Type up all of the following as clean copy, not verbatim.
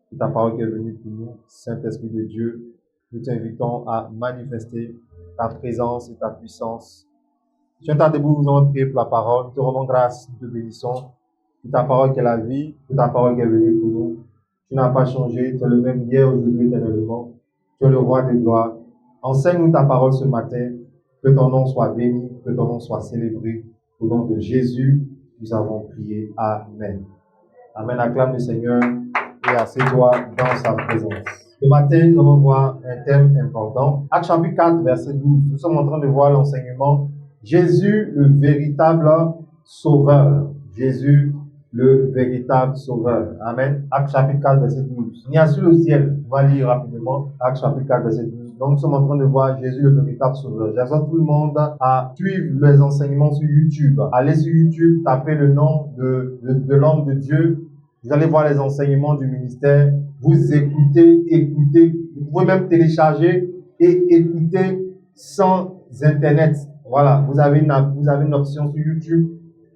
C'est ta parole qui est venue pour nous. Saint-Esprit de Dieu, nous t'invitons à manifester ta présence et ta puissance. Tu es debout, nous allons prier pour la parole. Nous te rendons grâce, nous te bénissons. C'est ta parole qui est la vie, c'est ta parole qui est venue pour nous. Tu n'as pas changé, tu es le même hier, aujourd'hui, éternellement. Tu es le roi de gloire. Enseigne-nous ta parole ce matin. Que ton nom soit béni, que ton nom soit célébré. Au nom de Jésus, nous avons prié. Amen. Amen. Acclame le Seigneur et assieds-toi dans sa présence. Ce matin, nous allons voir un thème important. Acte chapitre 4, verset 12. Nous sommes en train de voir l'enseignement Jésus, le véritable sauveur. Jésus, le véritable sauveur. Amen. Acte chapitre 4, verset 12. Il y a sur le ciel, on va lire rapidement. Acte chapitre 4, verset 12. Donc, nous sommes en train de voir Jésus, le véritable sauveur. J'invite tout le monde à suivre les enseignements sur YouTube. Allez sur YouTube, tapez le nom de l'homme de Dieu. Vous allez voir les enseignements du ministère. Vous écoutez. Vous pouvez même télécharger et écouter sans Internet. Voilà, vous avez une option sur YouTube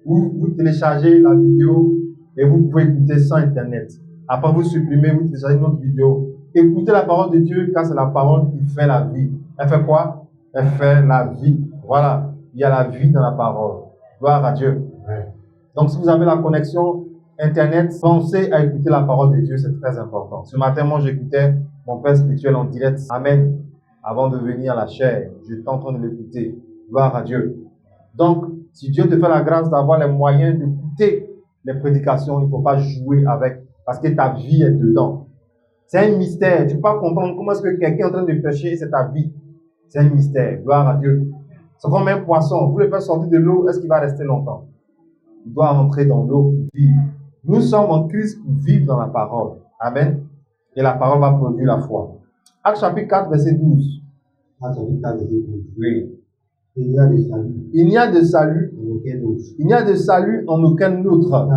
où vous téléchargez la vidéo et vous pouvez écouter sans Internet. Après, vous supprimez, vous téléchargez une autre vidéo. Écoutez la parole de Dieu car c'est la parole qui fait la vie. Elle fait quoi? Elle fait la vie. Voilà, il y a la vie dans la parole. Gloire à Dieu. Donc, si vous avez la connexion Internet, pensez à écouter la parole de Dieu, c'est très important. Ce matin, moi, j'écoutais mon père spirituel en direct. Amen. Avant de venir à la chair, j'étais en train de l'écouter. Gloire à Dieu. Donc, si Dieu te fait la grâce d'avoir les moyens d'écouter les prédications, il ne faut pas jouer avec, parce que ta vie est dedans. C'est un mystère. Tu ne peux pas comprendre comment est-ce que quelqu'un est en train de pécher et c'est ta vie. C'est un mystère. Gloire à Dieu. C'est comme un poisson. Vous le faites sortir de l'eau, est-ce qu'il va rester longtemps? Il doit rentrer dans l'eau pour vivre. Nous sommes en Christ pour vivre dans la parole. Amen. Et la parole va produire la foi. Acte chapitre 4, verset 12. Acte chapitre 4, verset 12. Oui. Il n'y a de salut. Il n'y a de salut. En aucun autre. Il n'y a de salut en aucun autre.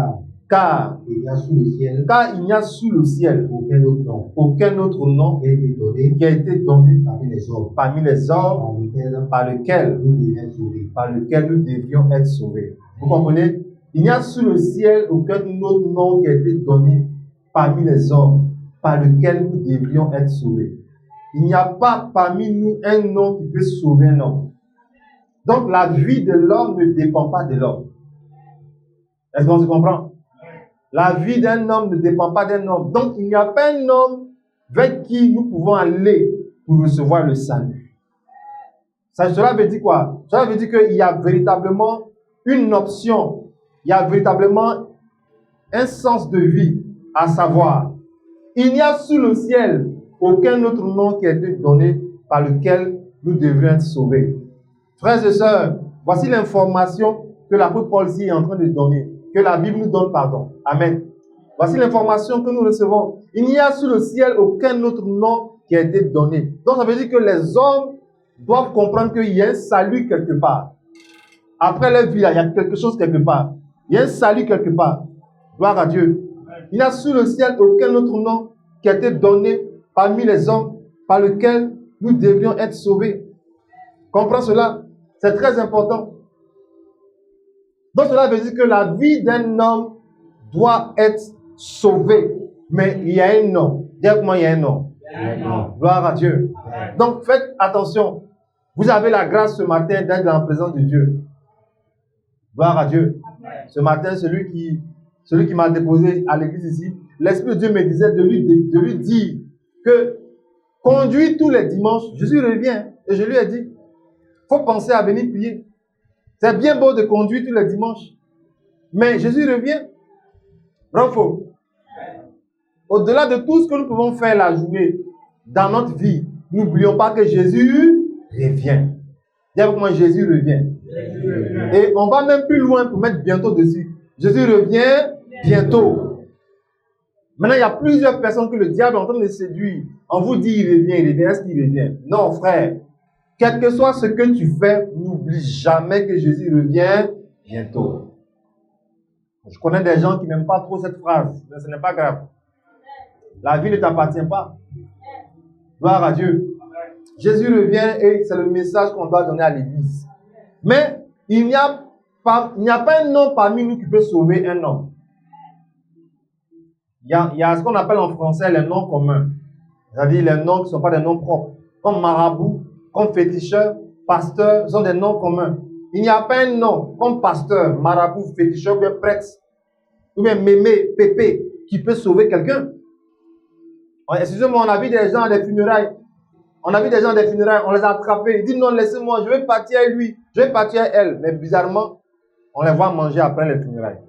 Car il n'y a sous le ciel. Car il n'y a sous le ciel Aucun autre nom. Aucun autre nom Qui a été donné. Qui a été donné Parmi les hommes. Parmi les hommes. Par lequel nous devions sauver. Par lequel nous devions être sauvés. Vous comprenez? Il n'y a sous le ciel aucun autre nom qui a été donné parmi les hommes par lequel nous devrions être sauvés. Il n'y a pas parmi nous un nom qui peut sauver un homme. Donc la vie de l'homme ne dépend pas de l'homme. Est-ce qu'on se comprend? La vie d'un homme ne dépend pas d'un homme. Donc il n'y a pas un homme vers qui nous pouvons aller pour recevoir le salut. Cela veut dire quoi? Cela veut dire qu'il y a véritablement une option. Il y a véritablement un sens de vie, à savoir, il n'y a sous le ciel aucun autre nom qui a été donné par lequel nous devrions être sauvés. Frères et sœurs, voici l'information que l'apôtre Paul ici est en train de donner, que la Bible nous donne, pardon. Amen. Voici l'information que nous recevons. Il n'y a sous le ciel aucun autre nom qui a été donné. Donc ça veut dire que les hommes doivent comprendre qu'il y a un salut quelque part. Après leur vie, il y a quelque chose quelque part. Il y a un salut quelque part. Gloire à Dieu. Il n'y a sous le ciel aucun autre nom qui a été donné parmi les hommes par lequel nous devrions être sauvés. Comprends cela? C'est très important. Donc cela veut dire que la vie d'un homme doit être sauvée. Mais il y a un nom. Dis-moi, il y a un nom. Gloire à Dieu. Donc faites attention. Vous avez la grâce ce matin d'être dans la présence de Dieu. Gloire à Dieu. Ce matin, celui qui m'a déposé à l'église ici, l'Esprit de Dieu me disait de lui dire que conduit tous les dimanches, Jésus revient. Et je lui ai dit, il faut penser à venir prier. C'est bien beau de conduire tous les dimanches. Mais Jésus revient. Bravo. Au-delà de tout ce que nous pouvons faire la journée dans notre vie, n'oublions pas que Jésus revient. Dis avec moi, Jésus revient. Et on va même plus loin pour mettre bientôt dessus. Jésus revient bientôt. Maintenant, il y a plusieurs personnes que le diable est en train de séduire. On vous dit, il revient, est-ce qu'il revient? Non, frère. Quel que soit ce que tu fais, n'oublie jamais que Jésus revient bientôt. Je connais des gens qui n'aiment pas trop cette phrase, mais ce n'est pas grave. La vie ne t'appartient pas. Gloire à Dieu. Jésus revient et c'est le message qu'on doit donner à l'église. Mais il n'y a pas un nom parmi nous qui peut sauver un homme. il y a ce qu'on appelle en français les noms communs. C'est-à-dire les noms qui ne sont pas des noms propres. Comme marabout, comme féticheur, pasteur, ce sont des noms communs. Il n'y a pas un nom comme pasteur, marabout, féticheur, ou bien prêtre, ou bien mémé, pépé, qui peut sauver quelqu'un. Excusez-moi, on a vu des gens à des funérailles. On a vu des gens à des funérailles, on les a attrapés. Ils disent non, laissez-moi, je vais partir à lui, je vais partir à elle. Mais bizarrement, on les voit manger après les funérailles.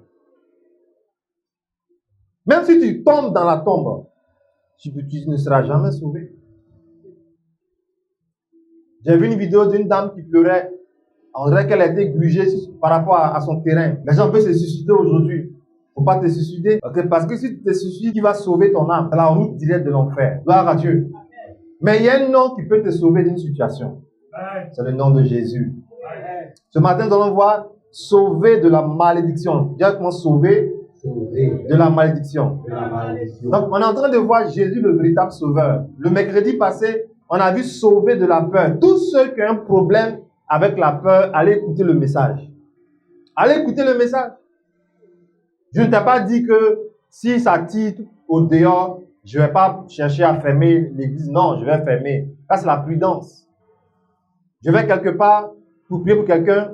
Même si tu tombes dans la tombe, tu ne seras jamais sauvé. J'ai vu une vidéo d'une dame qui pleurait. On dirait qu'elle a été grugée par rapport à son terrain. Les gens peuvent se suicider aujourd'hui. Il ne faut pas te suicider. Parce que si tu te suicides, qui va sauver ton âme? C'est la route directe de l'enfer. Gloire à Dieu. Mais il y a un nom qui peut te sauver d'une situation. C'est le nom de Jésus. Ce matin, nous allons voir sauver de la malédiction. Directement sauver de la malédiction. Donc, on est en train de voir Jésus, le véritable sauveur. Le mercredi passé, on a vu sauver de la peur. Tous ceux qui ont un problème avec la peur, allez écouter le message. Allez écouter le message. Je ne t'ai pas dit que si ça tire au dehors, je ne vais pas chercher à fermer l'église. Non, je vais fermer. Ça, c'est la prudence. Je vais quelque part pour prier pour quelqu'un.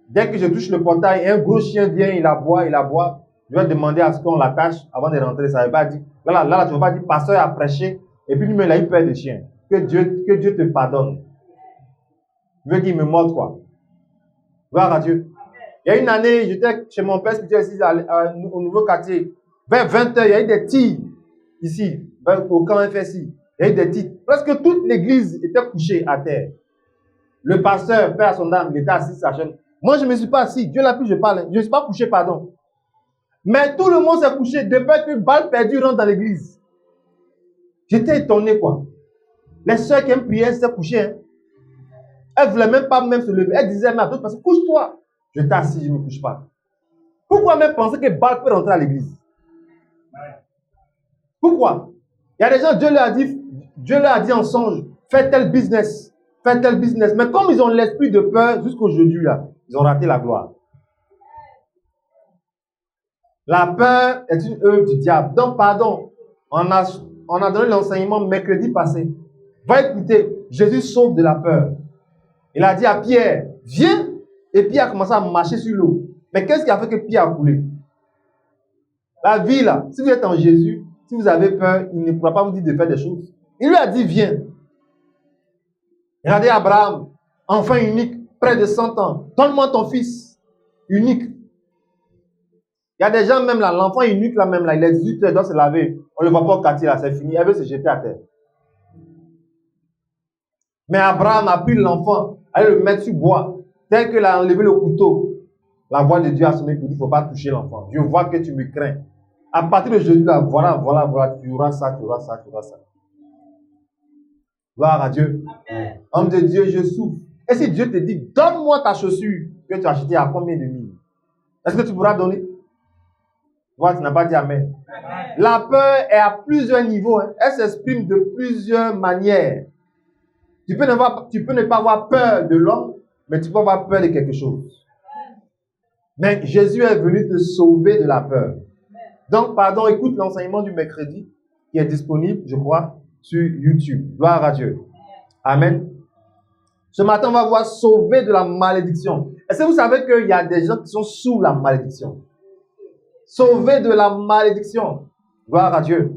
Dès que je touche le portail, un gros chien vient, il aboie, il aboie. Je vais demander à ce qu'on l'attache avant de rentrer. Ça ne veut pas dire, là, tu ne vas pas dire, pasteur a prêché, et puis lui, il a eu peur de chien. Que Dieu te pardonne. Je veux qu'il me morde, quoi. Gloire à Dieu. Il y a une année, j'étais chez mon père spirituel ici, au nouveau quartier. Vers 20 h, il y a eu des tirs ici, au camp FSI. Il y a eu des tirs. Presque toute l'église était couchée à terre. Le pasteur, père à son âme, il était assis sur sa chaîne. Moi, je ne me suis pas assis. Dieu l'a pris, je parle. Je ne suis pas couché, pardon. Mais tout le monde s'est couché depuis que balle perdue rentre dans l'église. J'étais étonné, quoi. Les soeurs qui aiment prier, elles s'étaient couchées. Hein. Elles ne voulaient même pas se lever. Elles disaient, mais à d'autres personnes, couche-toi. J'étais assis, je ne me couche pas. Pourquoi même penser que balle peut rentrer à l'église? Pourquoi? Il y a des gens, Dieu leur a dit en songe, fais tel business. Fais tel business. Mais comme ils ont l'esprit de peur, jusqu'aujourd'hui, là, ils ont raté la gloire. La peur est une œuvre du diable. Donc, pardon, on a donné l'enseignement mercredi passé. Va écouter, Jésus sauve de la peur. Il a dit à Pierre, viens, et Pierre a commencé à marcher sur l'eau. Mais qu'est-ce qui a fait que Pierre a coulé? La vie, là, si vous êtes en Jésus, si vous avez peur, il ne pourra pas vous dire de faire des choses. Il lui a dit, viens. Regardez Abraham, enfant unique, près de 100 ans. Donne-moi ton fils, unique. Il y a des gens même là, l'enfant unique là même là, il est 18 heures, il doit se laver. On ne le voit pas au quartier là, c'est fini, elle veut se jeter à terre. Mais Abraham a pris l'enfant, allait le mettre sur bois. Tel qu'il a enlevé le couteau, la voix de Dieu a sonné pour dire, il ne faut pas toucher l'enfant. Dieu voit que tu me crains. À partir de Jésus là, voilà, tu auras ça, tu auras ça, tu auras ça. Gloire à Dieu. Homme de Dieu, je souffre. Et si Dieu te dit, donne-moi ta chaussure que tu as achetée à combien de mille? Est-ce que tu pourras donner? Voilà, tu n'as pas dit amen. La peur est à plusieurs niveaux. Hein. Elle s'exprime de plusieurs manières. Tu peux ne pas avoir peur de l'homme, mais tu peux avoir peur de quelque chose. Mais Jésus est venu te sauver de la peur. Donc, pardon, écoute l'enseignement du mercredi qui est disponible, je crois, sur YouTube. Gloire à Dieu. Amen. Ce matin, on va voir sauver de la malédiction. Est-ce que vous savez qu'il y a des gens qui sont sous la malédiction? Sauver de la malédiction. Gloire à Dieu.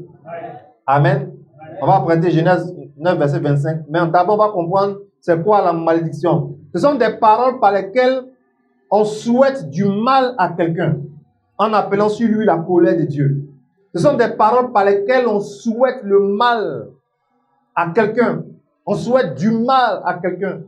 Amen. On va prêter Genèse 9, verset 25. Mais d'abord, on va comprendre c'est quoi la malédiction. Ce sont des paroles par lesquelles on souhaite du mal à quelqu'un en appelant sur lui la colère de Dieu. Ce sont des paroles par lesquelles on souhaite le mal à quelqu'un. On souhaite du mal à quelqu'un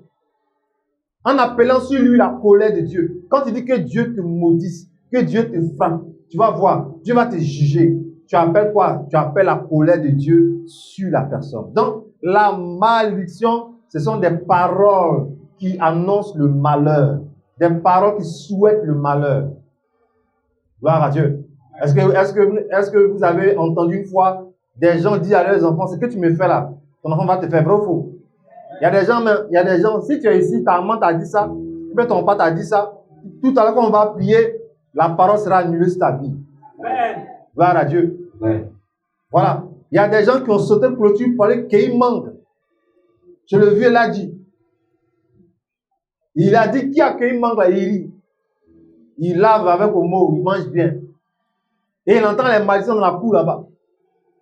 en appelant sur lui la colère de Dieu. Quand tu dis que Dieu te maudisse, que Dieu te frappe, tu vas voir, Dieu va te juger. Tu appelles quoi? Tu appelles la colère de Dieu sur la personne. Donc, la malédiction, ce sont des paroles qui annoncent le malheur. Des paroles qui souhaitent le malheur. Gloire à Dieu. Est-ce que vous avez entendu une fois des gens dire à leurs enfants, ce que tu me fais là, ton enfant va te faire vrai ou faux? Il y a des gens, si tu es ici, ta maman t'a dit ça, mais ton papa t'a dit ça, tout à l'heure quand on va prier, la parole sera annulée sur ta vie. Gloire à Dieu. Voilà. Il y a des gens qui ont sauté de clôture pour aller cueillir mangue. Je le vieux l'a dit. Il a dit qui a cueilli mangue là, il rit. Il lave avec au mot, il mange bien. Et il entend les malédictions dans la cour là-bas.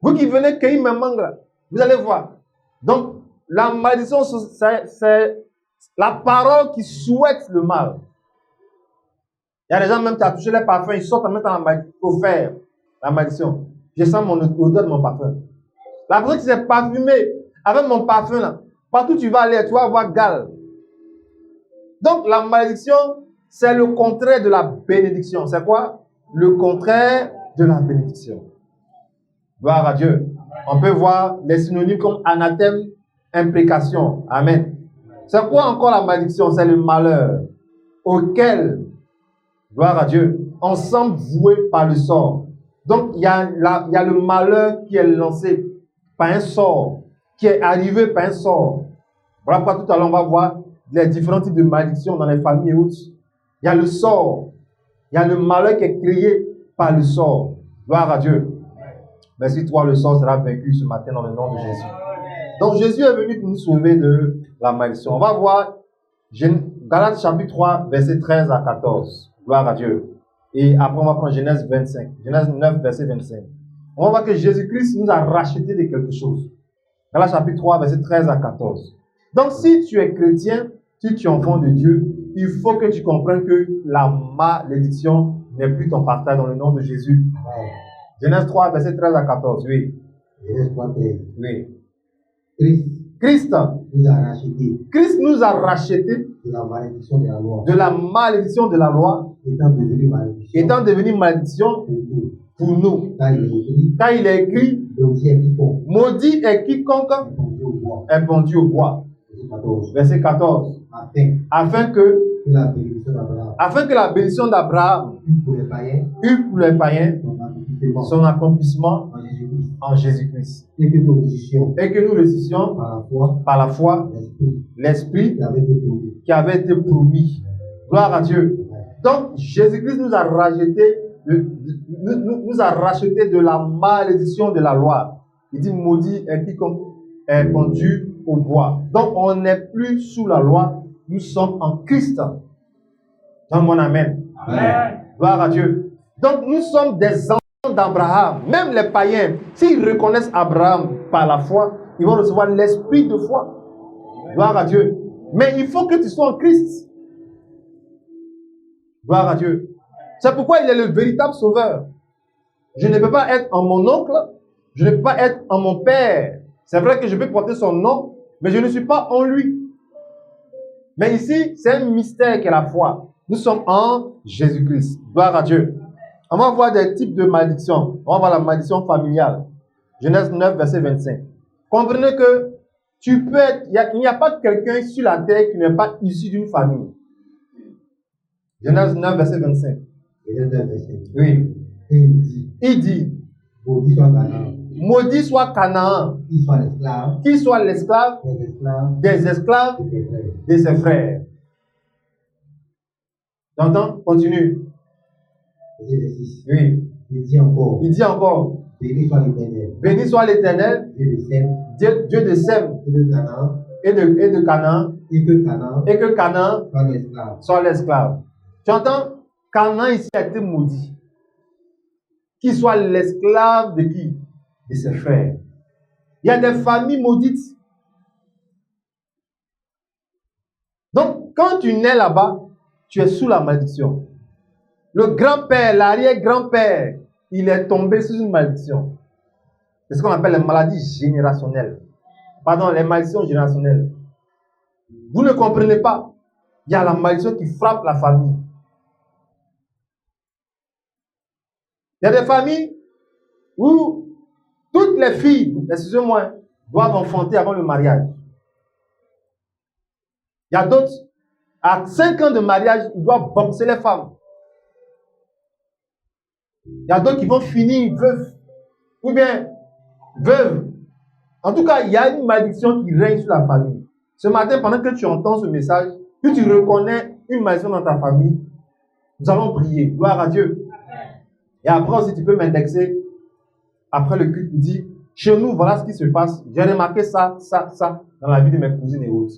Vous qui venez cueillir mes mangues là, vous allez voir. Donc, la malédiction, c'est la parole qui souhaite le mal. Il y a des gens même qui ont touché les parfums, ils sortent en mettant la malédiction, au fer, la malédiction. Je sens mon odeur de mon parfum. La personne qui s'est parfumée avec mon parfum là, partout où tu vas aller, tu vas avoir gale. Donc, la malédiction, c'est le contraire de la bénédiction. C'est quoi? Le contraire de la bénédiction. Gloire à Dieu. On peut voir les synonymes comme anathème, imprécation. Amen. C'est quoi encore la malédiction? C'est le malheur auquel, gloire à Dieu, on semble voué par le sort. Donc, il y a le malheur qui est lancé par un sort, qui est arrivé par un sort. Voilà pourquoi tout à l'heure, on va voir les différents types de malédictions dans les familles et autres. Il y a le sort. Il y a le malheur qui est créé par le sort. Gloire à Dieu. Merci toi, le sort sera vaincu ce matin dans le nom de Jésus. Donc Jésus est venu pour nous sauver de la malédiction. On va voir Galates chapitre 3, verset 13 à 14. Gloire à Dieu. Et après on va prendre Genèse 25. Genèse 9, verset 25. On va voir que Jésus-Christ nous a racheté de quelque chose. Galates chapitre 3, verset 13 à 14. Donc si tu es chrétien, si tu es enfant de Dieu, il faut que tu comprennes que la malédiction n'est plus ton partage dans le nom de Jésus. Ouais. Genèse 3, verset 13 à 14, oui. Genèse 3, 13. Oui. Christ Christ nous a rachetés de la malédiction de la loi. De la malédiction de la loi. Étant devenu malédiction pour nous. Car il est écrit, maudit est quiconque est pendu au bois. Verset 14. Afin que la bénédiction d'Abraham eût pour les païens son accomplissement en Jésus-Christ. Et que nous ressuscitions par la foi l'Esprit qui avait été promis. Gloire à Dieu. Donc, Jésus-Christ nous a racheté de la malédiction de la loi. Il dit, maudit est quiconque est pendu au bois. Donc, on n'est plus sous la loi, nous sommes en Christ. Dans mon amen. Amen. Gloire à Dieu. Donc, nous sommes des enfants d'Abraham. Même les païens, s'ils reconnaissent Abraham par la foi, ils vont recevoir l'esprit de foi. Gloire à Dieu. Mais il faut que tu sois en Christ. Gloire à Dieu. C'est pourquoi il est le véritable sauveur. Je ne peux pas être en mon oncle, je ne peux pas être en mon père. C'est vrai que je peux porter son nom, mais je ne suis pas en lui. Mais ici, c'est un mystère qu'est la foi. Nous sommes en Jésus-Christ. Gloire à Dieu. On va voir des types de malédictions. On va voir la malédiction familiale. Genèse 9, verset 25. Comprenez que tu peux être, il n'y a pas quelqu'un sur la terre qui n'est pas issu d'une famille. Genèse 9, verset 25. Oui. Il dit, maudit soit Canaan, qui soit l'esclave des esclaves de ses frères. T'entends? Continue. Oui. Il dit encore. Béni soit l'Éternel, Dieu de Sem et de Canaan, et que Canaan soit l'esclave. Tu entends? Canaan ici a été maudit. Qu'il soit l'esclave de qui? De ses frères. Il y a des familles maudites. Donc, quand tu nais là-bas, tu es sous la malédiction. Le grand-père, l'arrière-grand-père, il est tombé sous une malédiction. C'est ce qu'on appelle les maladies générationnelles. Pardon, les malédictions générationnelles. Vous ne comprenez pas. Il y a la malédiction qui frappe la famille. Il y a des familles où toutes les filles, excusez-moi, doivent enfanter avant le mariage. Il y a d'autres, à 5 ans de mariage, ils doivent boxer les femmes. Il y a d'autres qui vont finir veuves. Ou bien veuves. En tout cas, il y a une malédiction qui règne sur la famille. Ce matin, pendant que tu entends ce message, que tu reconnais une malédiction dans ta famille, nous allons prier. Gloire à Dieu. Et après aussi, tu peux m'indexer après le culte, il dit, chez nous, voilà ce qui se passe. J'ai remarqué ça dans la vie de mes cousines et autres.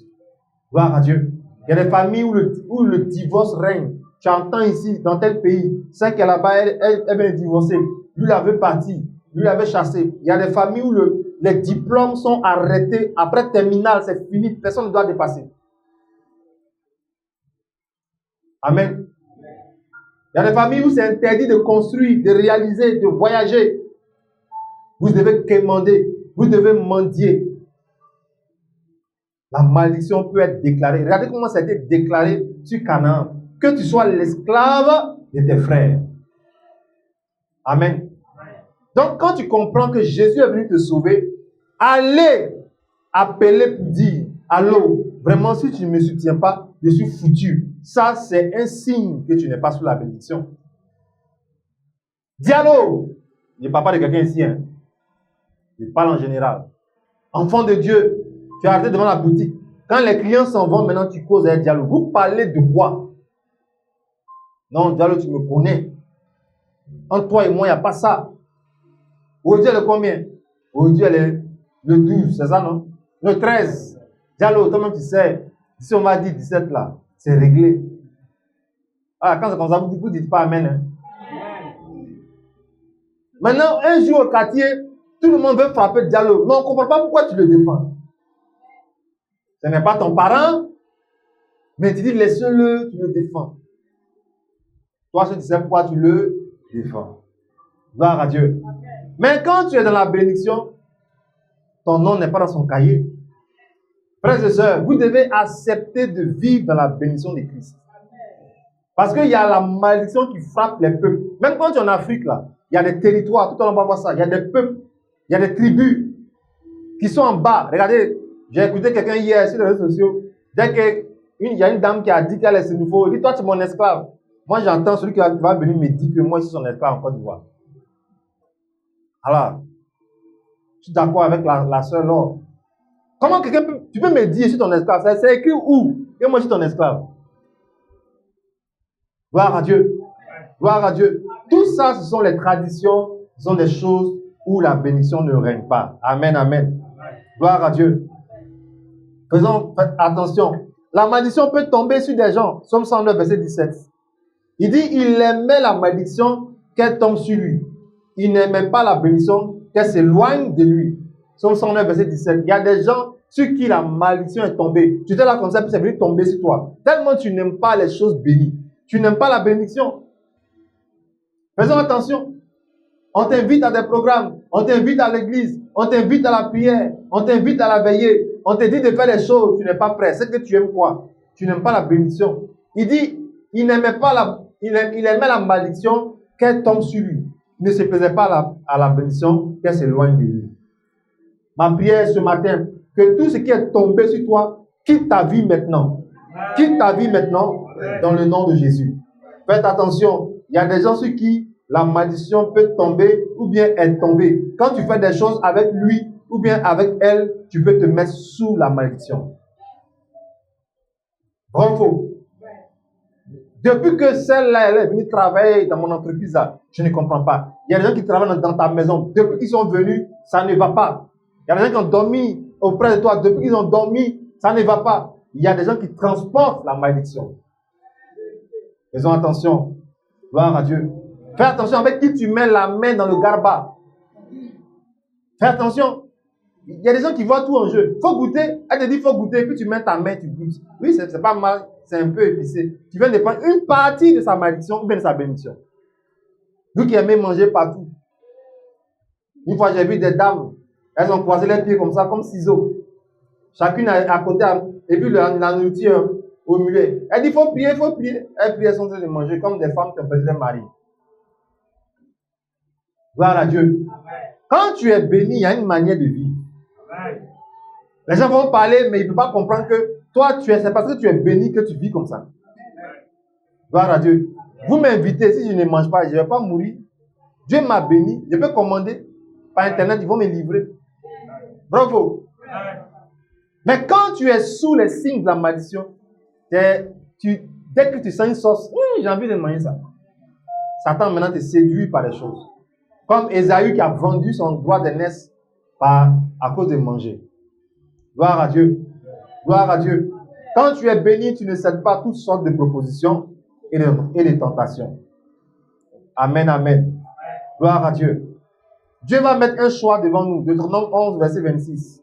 Gloire à Dieu. Il y a des familles où le divorce règne. Tu entends ici, dans tel pays, celle qui est là-bas, elle vient de divorcer. Lui l'avait parti, lui l'avait chassé. Il y a des familles où les diplômes sont arrêtés. Après terminale, c'est fini. Personne ne doit dépasser. Amen. Il y a des familles où c'est interdit de construire, de réaliser, de voyager. Vous devez quémander, vous devez mendier. La malédiction peut être déclarée. Regardez comment ça a été déclaré sur Canaan. Que tu sois l'esclave de tes frères. Amen. Donc, quand tu comprends que Jésus est venu te sauver, allez appeler pour dire, allô, vraiment, si tu ne me soutiens pas, je suis foutu. Ça, c'est un signe que tu n'es pas sous la bénédiction. Dis allô. Je ne parle pas de quelqu'un ici. Hein. Je parle en général. Enfant de Dieu, tu es arrêté devant la boutique. Quand les clients s'en vont, maintenant tu causes un dialogue. Vous parlez de quoi? Non, dialogue, tu me connais. Entre toi et moi, il n'y a pas ça. Aujourd'hui, elle est combien? Aujourd'hui, elle est le 12, c'est ça, non? Le 13. Dialogue, toi-même, tu sais. Si on va dire 17 là, c'est réglé. Ah, quand c'est comme ça, vous ne dites pas Amen. Hein? Maintenant, un jour au quartier, tout le monde veut frapper le dialogue. Mais on ne comprend pas pourquoi tu le défends. Ce n'est pas ton parent, mais tu dis laisse-le, tu le défends. Toi, tu sais pourquoi tu le défends. Gloire à Dieu. Mais quand tu es dans la bénédiction, ton nom n'est pas dans son cahier. Frères et sœurs, vous devez accepter de vivre dans la bénédiction de Christ. Parce qu'il y a la malédiction qui frappe les peuples. Même quand tu es en Afrique, là, il y a des territoires, tout le monde va voir ça. Il y a des peuples, il y a des tribus qui sont en bas. Regardez, j'ai écouté quelqu'un hier sur les réseaux sociaux. Dès qu'il y a une dame qui a dit qu'elle est sénéfolle, il dit, toi, tu es mon esclave. Moi, j'entends celui qui va venir me dire que moi, je suis son esclave en Côte d'Ivoire. Alors, je suis d'accord avec la sœur Laure. Comment quelqu'un peut... Tu peux me dire, je suis ton esclave. C'est écrit où? Que moi, je suis ton esclave. Gloire à Dieu. Gloire à Dieu. Tout ça, ce sont les traditions, ce sont des choses où la bénédiction ne règne pas. Amen, amen. Gloire à Dieu. Faites attention. La malédiction peut tomber sur des gens. Psaume 109, verset 17. Il dit, il aimait la malédiction qu'elle tombe sur lui. Il n'aimait pas la bénédiction qu'elle s'éloigne de lui. Psaume 109, verset 17. Il y a des gens sur qui la malédiction est tombée. Tu étais là comme ça, puis c'est venu tomber sur toi. Tellement tu n'aimes pas les choses bénies. Tu n'aimes pas la bénédiction. Faisons attention. On t'invite à des programmes. On t'invite à l'église. On t'invite à la prière. On t'invite à la veillée. On te dit de faire des choses. Tu n'es pas prêt. C'est que tu aimes quoi? Tu n'aimes pas la bénédiction. Il dit, il n'aimait pas il aimait la malédiction qu'elle tombe sur lui. Il ne se plaisait pas à la bénédiction qu'elle s'éloigne de lui. Ma prière ce matin, que tout ce qui est tombé sur toi, quitte ta vie maintenant. Quitte ta vie maintenant dans le nom de Jésus. Faites attention, il y a des gens sur qui la malédiction peut tomber ou bien est tombée. Quand tu fais des choses avec lui ou bien avec elle, tu peux te mettre sous la malédiction. Bravo. Depuis que celle-là, elle est venue travailler dans mon entreprise, là, je ne comprends pas. Il y a des gens qui travaillent dans ta maison. Depuis qu'ils sont venus, ça ne va pas. Il y a des gens qui ont dormi auprès de toi. Depuis qu'ils ont dormi, ça ne va pas. Il y a des gens qui transportent la malédiction. Faisons attention. Gloire à Dieu. Fais attention avec qui tu mets la main dans le garba. Fais attention. Il y a des gens qui voient tout en jeu. Il faut goûter. Elle te dit il faut goûter. Puis tu mets ta main, tu goûtes. Oui, c'est pas mal. C'est un peu épicé. Tu viens de prendre une partie de sa malédiction ou bien de sa bénédiction. Vous qui aimez manger partout. Une fois, j'ai vu des dames. Elles ont croisé les pieds comme ça, comme ciseaux. Chacune à côté. Et puis la nourriture au mulet. Elle dit il faut prier, il faut prier. Elles prient, elles sont en train de manger comme des femmes qui ont perdu leur mari. Gloire à Dieu. Quand tu es béni, il y a une manière de vivre. Les gens vont parler, mais ils ne peuvent pas comprendre que toi, c'est parce que tu es béni que tu vis comme ça. Gloire à Dieu. Vous m'invitez, si je ne mange pas, je ne vais pas mourir. Dieu m'a béni. Je peux commander par Internet, ils vont me livrer. Bravo. Mais quand tu es sous les signes de la malédiction, dès que tu sens une sauce, j'ai envie de manger ça. Satan maintenant te séduit par les choses. Comme Ésaü qui a vendu son droit d'aînesse à cause de manger. Gloire à Dieu. Gloire à Dieu. Quand tu es béni, tu ne cèdes pas à toutes sortes de propositions et de tentations. Amen, amen. Gloire à Dieu. Dieu va mettre un choix devant nous. Deutéronome 11, verset 26.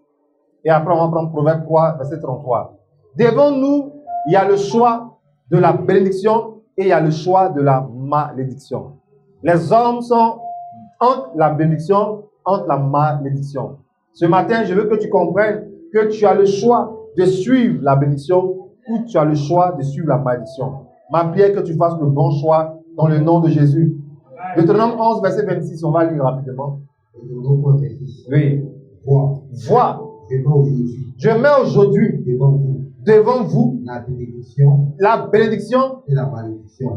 Et après, on va prendre Proverbe 3, verset 33. Devant nous, il y a le choix de la bénédiction et il y a le choix de la malédiction. Les hommes sont entre la bénédiction, entre la malédiction. Ce matin, je veux que tu comprennes que tu as le choix de suivre la bénédiction ou tu as le choix de suivre la malédiction. Ma prière est que tu fasses le bon choix dans le nom de Jésus. Deutéronome 11, verset 26, on va lire rapidement. Deutéronome 26. Oui. Vois. Je mets aujourd'hui devant vous la bénédiction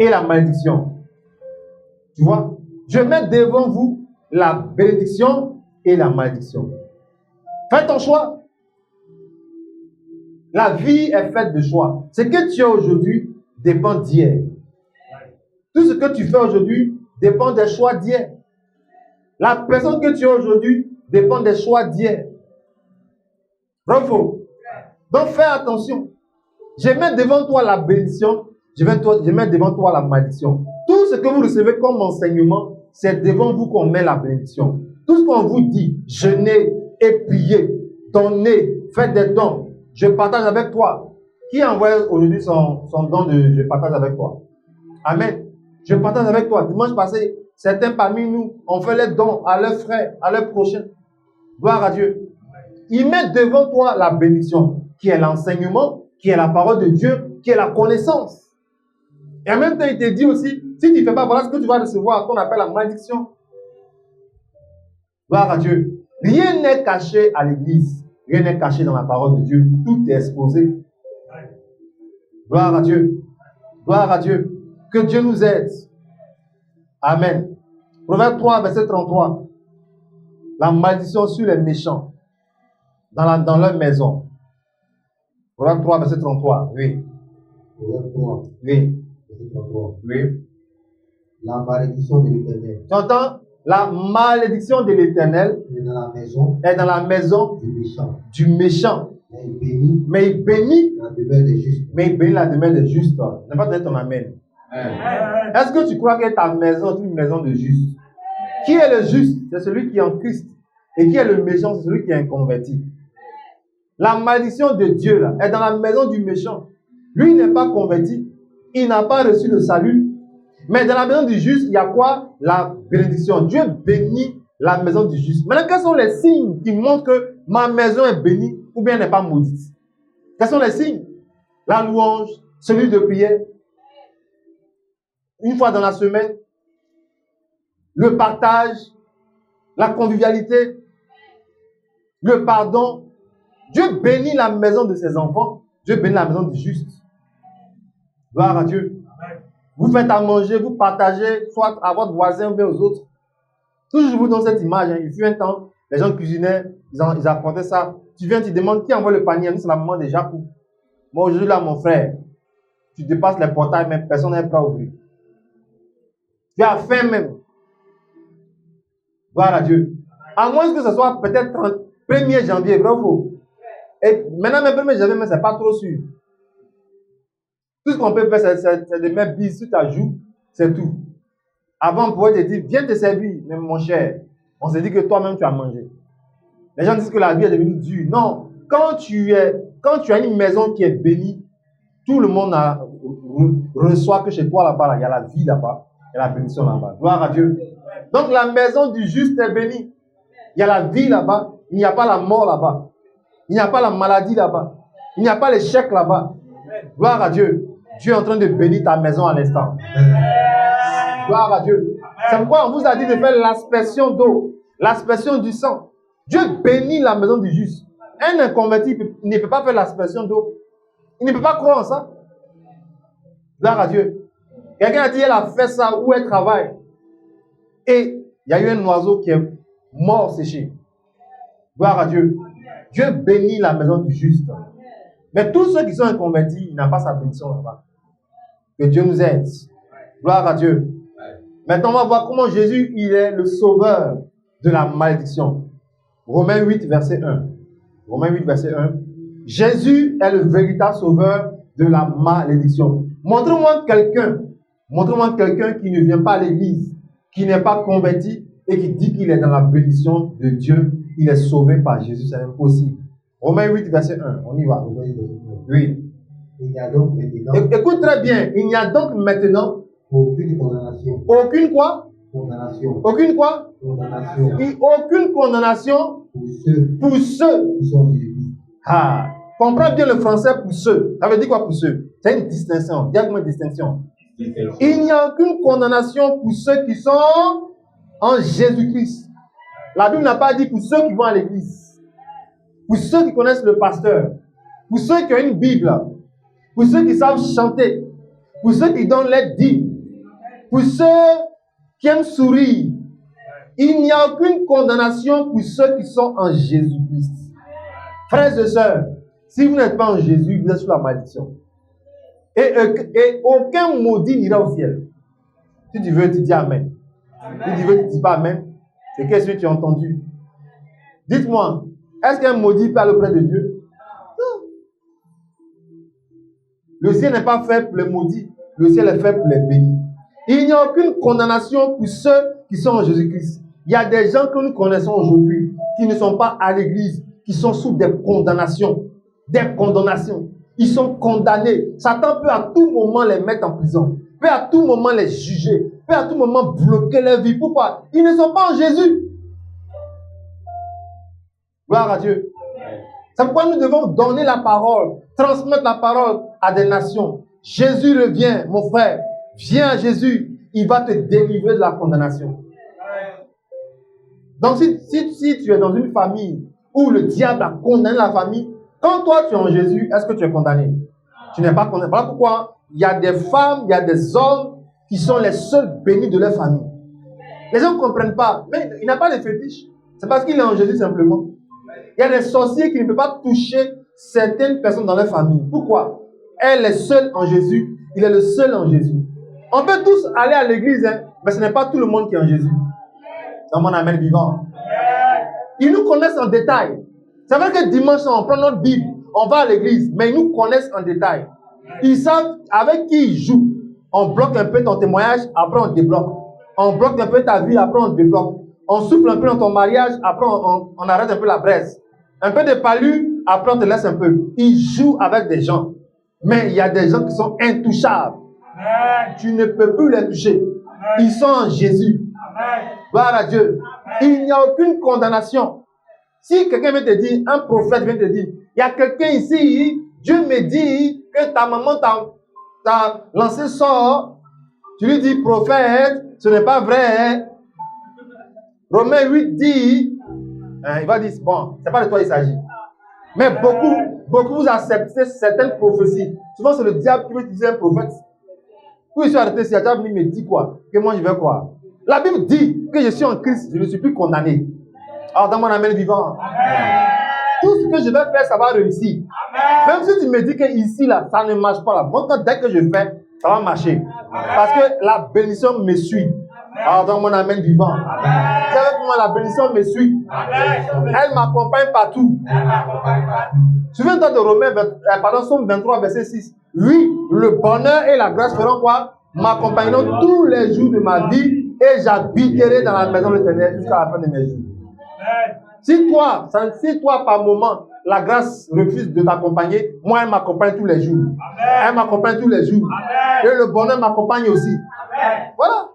et la malédiction. Tu vois? Je mets devant vous la bénédiction et la malédiction. Fais ton choix. La vie est faite de choix. Ce que tu as aujourd'hui dépend d'hier. Tout ce que tu fais aujourd'hui dépend des choix d'hier. La personne que tu as aujourd'hui dépend des choix d'hier. Bravo. Donc fais attention. Je mets devant toi la bénédiction, je mets devant toi la malédiction. Tout ce que vous recevez comme enseignement, c'est devant vous qu'on met la bénédiction. Tout ce qu'on vous dit, jeûnez et priez, donnez, faites des dons. Je partage avec toi. Qui a envoyé aujourd'hui son don de je partage avec toi? Amen. Je partage avec toi. Dimanche passé, certains parmi nous ont fait les dons à leurs frères, à leurs prochains. Gloire à Dieu. Ils mettent devant toi la bénédiction, qui est l'enseignement, qui est la parole de Dieu, qui est la connaissance. Et en même temps, il te dit aussi, si tu ne fais pas, voilà ce que tu vas recevoir, qu'on appelle la malédiction. Gloire à Dieu. Rien n'est caché à l'église. Rien n'est caché dans la parole de Dieu. Tout est exposé. Gloire à Dieu. Gloire à Dieu. Que Dieu nous aide. Amen. Proverbe 3, verset 33. La malédiction sur les méchants dans leur maison. Proverbe 3, verset 33. Oui. Proverbe 3, Oui. verset 33. Oui. La malédiction de l'Éternel Tu entends? La malédiction de l'Éternel est dans la maison du méchant. Mais il bénit la demeure des justes. Mais il bénit la demeure des justes. Ne pas donner ton amen. Est-ce que tu crois que ta maison est une maison de juste? Qui est le juste? C'est celui qui est en Christ. Et qui est le méchant? C'est celui qui est inconverti. La malédiction de Dieu là, est dans la maison du méchant. Lui n'est pas converti. Il n'a pas reçu le salut. Mais dans la maison du juste, il y a quoi? La bénédiction. Dieu bénit la maison du juste. Maintenant, quels sont les signes qui montrent que ma maison est bénie ou bien n'est pas maudite? Quels sont les signes? La louange, celui de prière, une fois dans la semaine, le partage, la convivialité, le pardon. Dieu bénit la maison de ses enfants. Dieu bénit la maison du juste. Gloire à Dieu. Vous faites à manger, vous partagez, soit à votre voisin ou bien aux autres. Toujours je vous donne cette image. Il fut un temps, les gens cuisinaient, ils apportaient ça. Tu viens, tu demandes qui envoie le panier. Nous, c'est la maman de Jacques. Moi, aujourd'hui, là, mon frère, tu dépasses les portails, mais personne n'est prêt à ouvrir. Tu as faim même. Gloire à Dieu. À moins que ce soit peut-être 1er janvier, bravo. Et maintenant, même 1er janvier, mais ce n'est pas trop sûr. Tout ce qu'on peut faire, c'est de mettre bise sur ta joue, c'est tout. Avant, on pouvait te dire, viens te servir, mais mon cher. On se dit que toi-même, tu as mangé. Les gens disent que la vie est devenue dure. Non. Quand tu as une maison qui est bénie, tout le monde reçoit que chez toi là-bas, il y a la vie là-bas, il y a la bénédiction là-bas. Gloire à Dieu. Donc la maison du juste est bénie. Il y a la vie là-bas, il n'y a pas la mort là-bas. Il n'y a pas la maladie là-bas. Il n'y a pas l'échec là-bas. Gloire à Dieu. Dieu est en train de bénir ta maison à l'instant. Gloire à Dieu. C'est pourquoi on vous a dit de faire l'aspersion d'eau, l'aspersion du sang. Dieu bénit la maison du juste. Un inconverti ne peut pas faire l'aspersion d'eau. Il ne peut pas croire en ça. Gloire à Dieu. Quelqu'un a dit elle a fait ça où elle travaille. Et il y a eu un oiseau qui est mort séché. Gloire à Dieu. Dieu bénit la maison du juste. Mais tous ceux qui sont inconvertis, ils n'ont pas sa bénédiction là-bas. Que Dieu nous aide. Gloire à Dieu. Maintenant, on va voir comment Jésus, il est le sauveur de la malédiction. Romains 8, verset 1. Romains 8, verset 1. Jésus est le véritable sauveur de la malédiction. Montre-moi quelqu'un qui ne vient pas à l'église, qui n'est pas converti et qui dit qu'il est dans la bénédiction de Dieu. Il est sauvé par Jésus, c'est impossible. Romains 8, verset 1, on y va. Oui. Il n'y a donc maintenant Écoute très bien, il n'y a donc maintenant aucune condamnation. aucune quoi? Condamnation. Aucune quoi? Condamnation Aucune condamnation pour ceux pour ceux. qui sont Jésus. Ah, comprends bien le français pour ceux. Ça veut dire quoi pour ceux? C'est une distinction. Dis moi une distinction. Il n'y a aucune condamnation pour ceux qui sont en Jésus-Christ. La Bible n'a pas dit pour ceux qui vont à l'église, pour ceux qui connaissent le pasteur, pour ceux qui ont une Bible, pour ceux qui savent chanter, pour ceux qui donnent les dîmes, pour ceux qui aiment sourire. Il n'y a aucune condamnation pour ceux qui sont en Jésus-Christ. Frères et sœurs, si vous n'êtes pas en Jésus, vous êtes sous la malédiction. Et aucun maudit n'ira au ciel. Si tu veux, tu dis Amen. Si tu veux, tu ne dis pas Amen. C'est qu'est-ce que tu as entendu? Dites-moi, est-ce qu'un maudit peut aller auprès de Dieu? Non. Le ciel n'est pas fait pour les maudits. Le ciel est fait pour les bénis. Il n'y a aucune condamnation pour ceux qui sont en Jésus-Christ. Il y a des gens que nous connaissons aujourd'hui qui ne sont pas à l'église, qui sont sous des condamnations. Des condamnations. Ils sont condamnés. Satan peut à tout moment les mettre en prison. Peut à tout moment les juger. Peut à tout moment bloquer leur vie. Pourquoi? Ils ne sont pas en Jésus. Gloire à Dieu. C'est pourquoi nous devons donner la parole, transmettre la parole à des nations. Jésus revient, mon frère. Viens à Jésus. Il va te délivrer de la condamnation. Donc, si tu es dans une famille où le diable a condamné la famille, quand toi tu es en Jésus, est-ce que tu es condamné? Tu n'es pas condamné. Voilà pourquoi il y a des femmes, il y a des hommes qui sont les seuls bénis de leur famille. Les gens ne comprennent pas. Mais il n'a pas de fétiche. C'est parce qu'il est en Jésus simplement. Il y a des sorciers qui ne peuvent pas toucher certaines personnes dans leur famille. Pourquoi? Elle est seule en Jésus. Il est le seul en Jésus. On peut tous aller à l'église, hein, mais ce n'est pas tout le monde qui est en Jésus. Dans mon amen vivant. Ils nous connaissent en détail. C'est vrai que dimanche, on prend notre Bible, on va à l'église, mais ils nous connaissent en détail. Ils savent avec qui ils jouent. On bloque un peu ton témoignage, après on débloque. On bloque un peu ta vie, après on débloque. On souffle un peu dans ton mariage, après on arrête un peu la braise. Un peu de palu, après on te laisse un peu. Ils jouent avec des gens. Mais il y a des gens qui sont intouchables. Tu ne peux plus les toucher. Ils sont en Jésus. Gloire à Dieu. Il n'y a aucune condamnation. Si quelqu'un vient te dire, un prophète vient te dire, il y a quelqu'un ici, Dieu me dit que ta maman t'a lancé sort, tu lui dis, prophète, ce n'est pas vrai. Romains 8 dit, il va dire, bon, c'est pas de toi il s'agit. Mais beaucoup vous acceptez certaines prophéties. Souvent, c'est le diable qui veut utiliser un prophète. Puis je suis arrêté, si le diable me dit quoi? Que moi je vais croire. La Bible dit que je suis en Christ, je ne suis plus condamné. Alors dans mon amen vivant, tout ce que je vais faire, ça va réussir. Même si tu me dis que ici, là, ça ne marche pas là. Moi, dès que je fais, ça va marcher. Parce que la bénédiction me suit. Alors dans mon amen vivant. Vous savez comment la bénédiction me suit? Elle m'accompagne partout. Souviens-toi de Romains, Somme 23, verset 6. Oui, le bonheur et la grâce feront quoi? M'accompagneront tous les jours de ma vie et j'habiterai dans la maison de l'Éternel jusqu'à la fin de mes jours. Si toi, par moment, la grâce refuse de t'accompagner, moi, elle m'accompagne tous les jours. Elle m'accompagne tous les jours. Et le bonheur m'accompagne aussi. Voilà.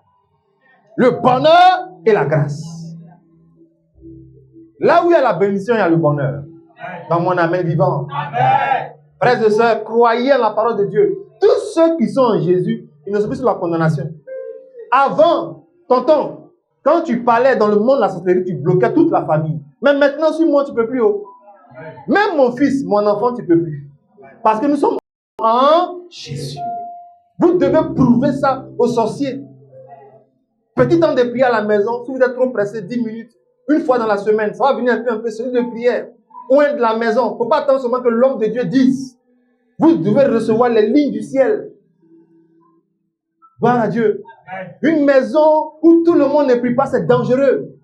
Le bonheur et la grâce. Là où il y a la bénédiction, il y a le bonheur. Dans mon amen vivant. Frères et sœurs, croyez en la parole de Dieu. Tous ceux qui sont en Jésus, ils ne sont plus sous la condamnation. Avant, tonton, quand tu parlais dans le monde de la sorcellerie, tu bloquais toute la famille. Mais maintenant, sur moi, tu ne peux plus. Oh. Même mon fils, mon enfant, tu ne peux plus. Parce que nous sommes en Jésus. Vous devez prouver ça aux sorciers. Petit temps de prière à la maison, si vous êtes trop pressé, 10 minutes, une fois dans la semaine, ça va venir un peu celui de prière. Ou un de la maison. Il ne faut pas attendre seulement que l'homme de Dieu dise. Vous devez recevoir les lignes du ciel. Gloire à Dieu. Une maison où tout le monde ne prie pas, c'est dangereux.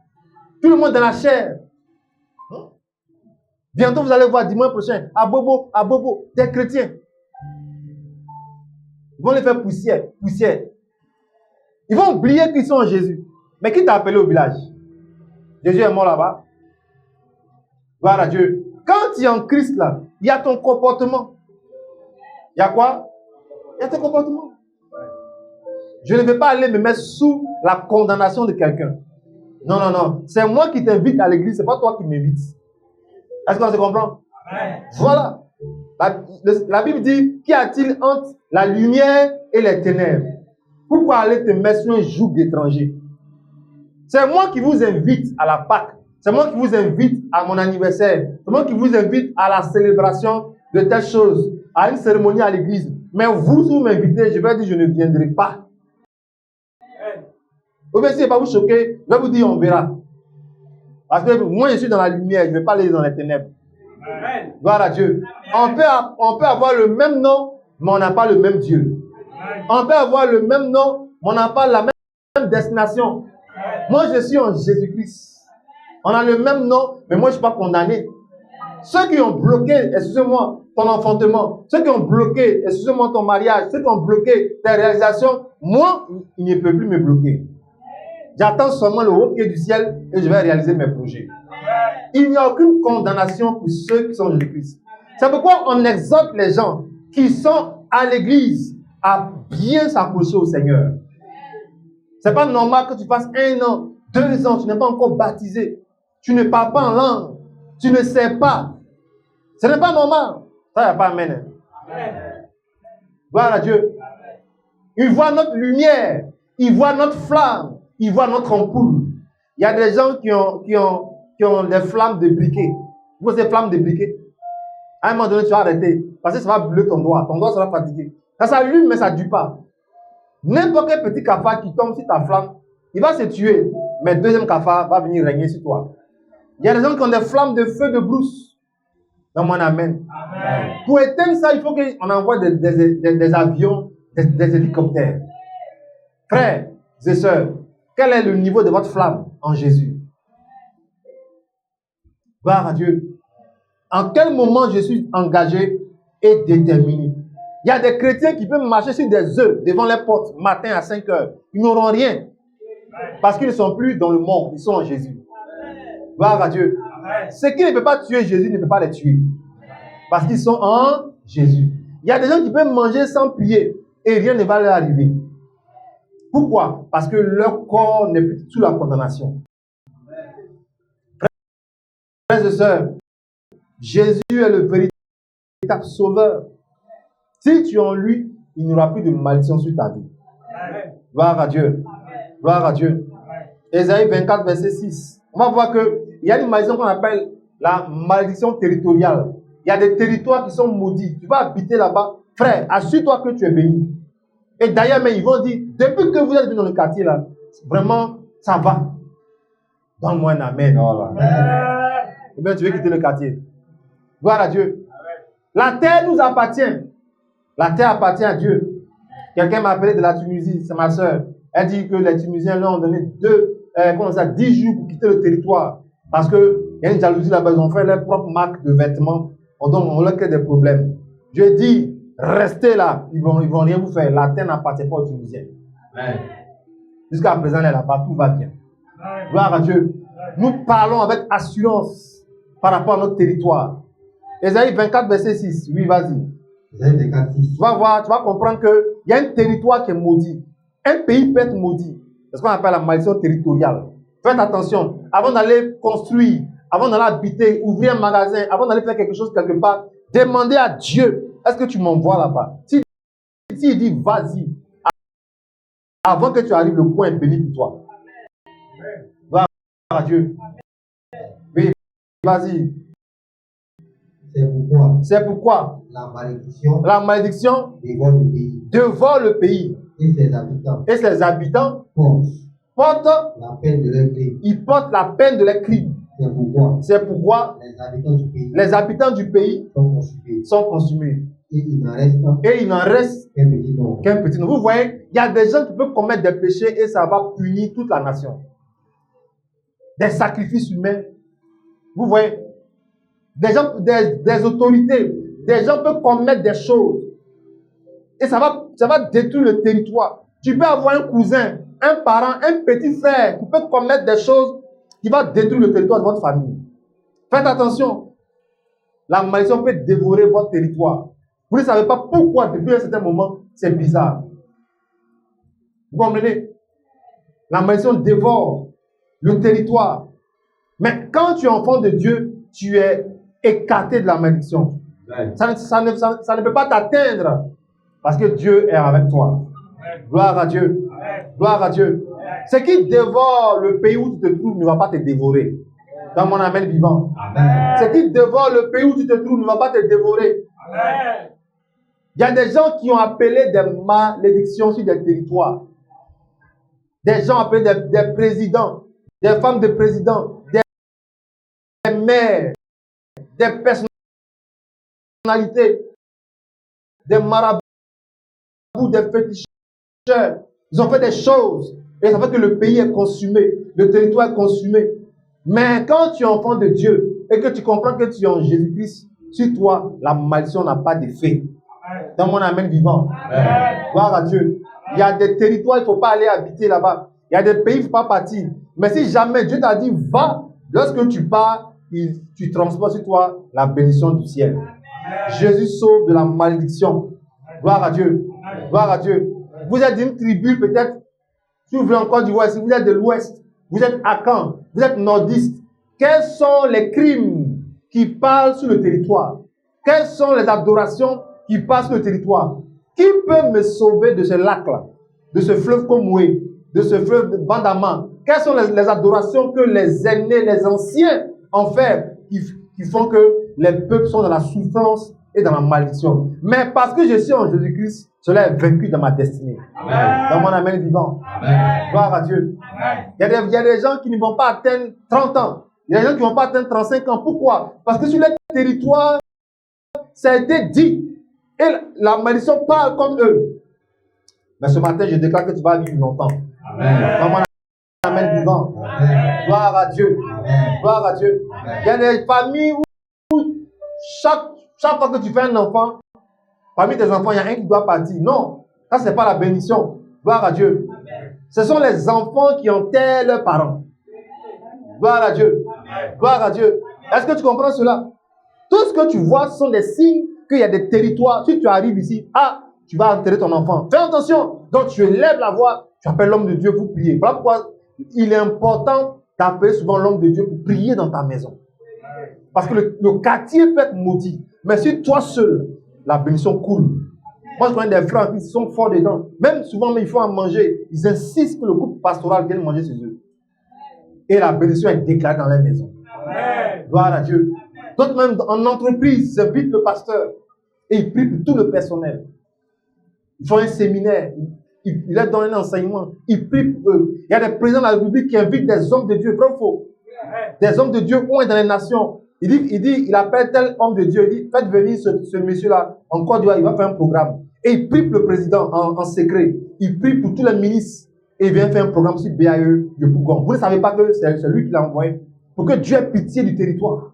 Tout le monde dans la chair. Bientôt, vous allez voir dimanche prochain, à Bobo, des chrétiens. Ils vont les faire poussière. Ils vont oublier qu'ils sont en Jésus. Mais qui t'a appelé au village? Jésus est mort là-bas. Gloire à Dieu. Quand tu es en Christ là, il y a ton comportement. Il y a quoi? Il y a ton comportement. Je ne vais pas aller me mettre sous la condamnation de quelqu'un. Non. C'est moi qui t'invite à l'église, c'est pas toi qui m'invites. Est-ce qu'on se comprend? Amen. Voilà. La Bible dit, qu'y a-t-il entre la lumière et les ténèbres? Pourquoi aller te mettre sur un joug d'étranger? C'est moi qui vous invite à la Pâque. C'est moi qui vous invite à mon anniversaire. C'est moi qui vous invite à la célébration de telle chose, à une cérémonie à l'église. Mais vous, si vous m'invitez, je vais dire, je ne viendrai pas. Ou bien si je ne vais pas vous choquer, je vais vous dire, on verra. Parce que moi, je suis dans la lumière, je ne vais pas aller dans les ténèbres. Amen. Gloire à Dieu. On peut avoir le même nom, mais on n'a pas le même Dieu. Amen. On peut avoir le même nom, mais on n'a pas la même destination. Amen. Moi, je suis en Jésus-Christ. On a le même nom, mais moi, je ne suis pas condamné. Ceux qui ont bloqué, excusez-moi, ton enfantement, ceux qui ont bloqué, excusez-moi, ton mariage, ceux qui ont bloqué tes réalisations, moi, ils ne peuvent plus me bloquer. J'attends seulement le haut pied du ciel et je vais réaliser mes projets. Il n'y a aucune condamnation pour ceux qui sont en Jésus-Christ. C'est pourquoi on exhorte les gens qui sont à l'église à bien s'approcher au Seigneur. C'est pas normal que tu fasses 1 an, 2 ans, tu n'es pas encore baptisé. Tu ne parles pas en langue. Tu ne sais pas. Ce n'est pas normal. Ça, il n'y a pas amen. Amen. Gloire à Dieu. Il voit notre lumière. Il voit notre flamme. Il voit notre ampoule. Il y a des gens qui ont des flammes de briquet. Vous voyez ces flammes de briquet? À un moment donné, tu vas arrêter. Parce que ça va brûler ton doigt. Ton doigt sera fatigué. Ça s'allume, mais ça ne dure pas. N'importe quel petit cafard qui tombe sur ta flamme, il va se tuer. Mais le deuxième cafard va venir régner sur toi. Il y a des gens qui ont des flammes de feu de brousse. Dans mon amen. Amen. Pour éteindre ça, il faut qu'on envoie des avions, des hélicoptères. Frères et sœurs, quel est le niveau de votre flamme en Jésus? Gloire à Dieu. En quel moment je suis engagé et déterminé? Il y a des chrétiens qui peuvent marcher sur des œufs devant les portes matin à 5 heures. Ils n'auront rien. Parce qu'ils ne sont plus dans le monde, ils sont en Jésus. Gloire à Dieu. Ce qui ne peut pas tuer Jésus ne peut pas les tuer. Parce qu'ils sont en Jésus. Il y a des gens qui peuvent manger sans prier et rien ne va leur arriver. Pourquoi? Parce que leur corps n'est plus sous la condamnation. Frères et sœurs, Jésus est le véritable sauveur. Si tu es en lui, il n'y aura plus de malédiction sur ta vie. Gloire à Dieu. Gloire à Dieu. Ésaïe 24, verset 6. On va voir qu'il y a une malédiction qu'on appelle la malédiction territoriale. Il y a des territoires qui sont maudits. Tu vas habiter là-bas. Frère, assure-toi que tu es béni. Et d'ailleurs, mais ils vont dire, depuis que vous êtes venu dans le quartier là, vraiment, ça va. Donne-moi un amen. Oh là. Eh bien, tu veux quitter le quartier. Gloire à Dieu. La terre nous appartient. La terre appartient à Dieu. Quelqu'un m'a appelé de la Tunisie, c'est ma soeur. Elle dit que les Tunisiens leur ont donné 10 jours pour quitter le territoire. Parce qu'il y a une jalousie là-bas, ils ont fait leur propre marque de vêtements. Donc, on leur crée des problèmes. Je dis, restez là, ils vont rien vous faire. La terre n'appartient pas aux Tunisiens. Jusqu'à présent, elle est là-bas, tout va bien. Gloire à Dieu. Nous parlons avec assurance par rapport à notre territoire. Ésaïe 24, verset 6. Oui, vas-y. Ésaïe 24, 6. Tu vas voir, tu vas comprendre qu'il y a un territoire qui est maudit. Un pays peut être maudit. C'est ce qu'on appelle la malédiction territoriale. Faites attention. Avant d'aller construire, avant d'aller habiter, ouvrir un magasin, avant d'aller faire quelque chose quelque part, demandez à Dieu, est-ce que tu m'envoies là-bas? Si il dit, vas-y. Avant que tu arrives, le coin est béni pour toi. Gloire à Dieu. Oui, vas-y. C'est pourquoi la malédiction dévore le pays et ses habitants portent la peine de leur crime. Ils portent la peine de leurs crimes. C'est pourquoi les habitants du pays sont consumés. Et il n'en reste Et il n'en reste qu'un petit nombre. qu'un petit nombre. Vous voyez, il y a des gens qui peuvent commettre des péchés et ça va punir toute la nation. Des sacrifices humains. Vous voyez, des gens, des autorités, des gens peuvent commettre des choses. Et ça va détruire le territoire. Tu peux avoir un cousin, un parent, un petit frère qui peut commettre des choses qui vont détruire le territoire de votre famille. Faites attention. La malédiction peut dévorer votre territoire. Vous ne savez pas pourquoi, depuis un certain moment, c'est bizarre. Vous comprenez? La malédiction dévore le territoire. Mais quand tu es enfant de Dieu, tu es écarté de la malédiction. Ça ne peut pas t'atteindre parce que Dieu est avec toi. Gloire à Dieu. Gloire à Dieu. Ce qui dévore le pays où tu te trouves ne va pas te dévorer. Dans mon amen vivant. Amen. Ce qui dévore le pays où tu te trouves ne va pas te dévorer. Amen. Il y a des gens qui ont appelé des malédictions sur des territoires. Des gens appelés des présidents, des femmes de présidents, des maires, des personnalités, des marabouts, des féticheurs. Ils ont fait des choses et ça fait que le pays est consumé, le territoire est consumé. Mais quand tu es enfant de Dieu et que tu comprends que tu es en Jésus-Christ, sur toi, la malédiction n'a pas d'effet. Dans mon amen vivant. Amen. Gloire à Dieu. Il y a des territoires, il ne faut pas aller habiter là-bas. Il y a des pays, il ne faut pas partir. Mais si jamais Dieu t'a dit, va, lorsque tu pars, tu transportes sur toi la bénédiction du ciel. Jésus sauve de la malédiction. Gloire à Dieu. Gloire à Dieu. Vous êtes d'une tribu peut-être, si vous venez encore du Ouest, si vous êtes de l'Ouest, vous êtes Akan, vous êtes nordiste. Quels sont les crimes qui parlent sur le territoire? Quelles sont les adorations qui passent sur le territoire? Qui peut me sauver de ce lac-là, de ce fleuve Komoué, de ce fleuve Bandama? Quelles sont les adorations que les aînés, les anciens ont fait qui font que les peuples sont dans la souffrance et dans la malédiction? Mais parce que je suis en Jésus-Christ, cela est vaincu dans ma destinée. Amen. Dans mon amen vivant. Amen. Gloire à Dieu. Amen. Il y a des gens qui ne vont pas atteindre 30 ans. Il y a des gens qui ne vont pas atteindre 35 ans. Pourquoi? Parce que sur les territoires, ça a été dit. Et la malédiction parle comme eux. Mais ce matin, je déclare que tu vas vivre longtemps. Amen. Dans mon amen vivant. Amen. Gloire à Dieu. Amen. Gloire à Dieu. Il y a des familles où chaque fois que tu fais un enfant, parmi tes enfants, il y a un qui doit partir. Non, ça, ce n'est pas la bénédiction. Gloire à Dieu. Ce sont les enfants qui enterrent leurs parents. Gloire à Dieu. Gloire à Dieu. Est-ce que tu comprends cela? Tout ce que tu vois sont des signes qu'il y a des territoires. Si tu arrives ici, tu vas enterrer ton enfant. Fais attention. Donc, tu élèves la voix, tu appelles l'homme de Dieu pour prier. Voilà pourquoi il est important d'appeler souvent l'homme de Dieu pour prier dans ta maison. Parce que le quartier peut être maudit. Mais si toi seul, la bénédiction coule. Moi, je connais des frères qui sont forts dedans. Même souvent, il faut en manger. Ils insistent que le groupe pastoral vienne manger chez eux. Et la bénédiction est déclarée dans leur maison. Amen. Gloire à Dieu. D'autres même en entreprise, ils invitent le pasteur. Et ils prient pour tout le personnel. Ils font un séminaire. Ils leur donnent un enseignement. Ils prient pour eux. Il y a des présidents de la République qui invitent des hommes de Dieu. Vrai ou faux? Des hommes de Dieu où est dans les nations. Il appelle tel homme de Dieu. Il dit, faites venir ce monsieur-là en Côte d'Ivoire. Il va faire un programme. Et il prie pour le président en secret. Il prie pour tous les ministres. Et il vient faire un programme sur BAE de Bougon. Vous ne savez pas que c'est lui qui l'a envoyé. Pour que Dieu ait pitié du territoire.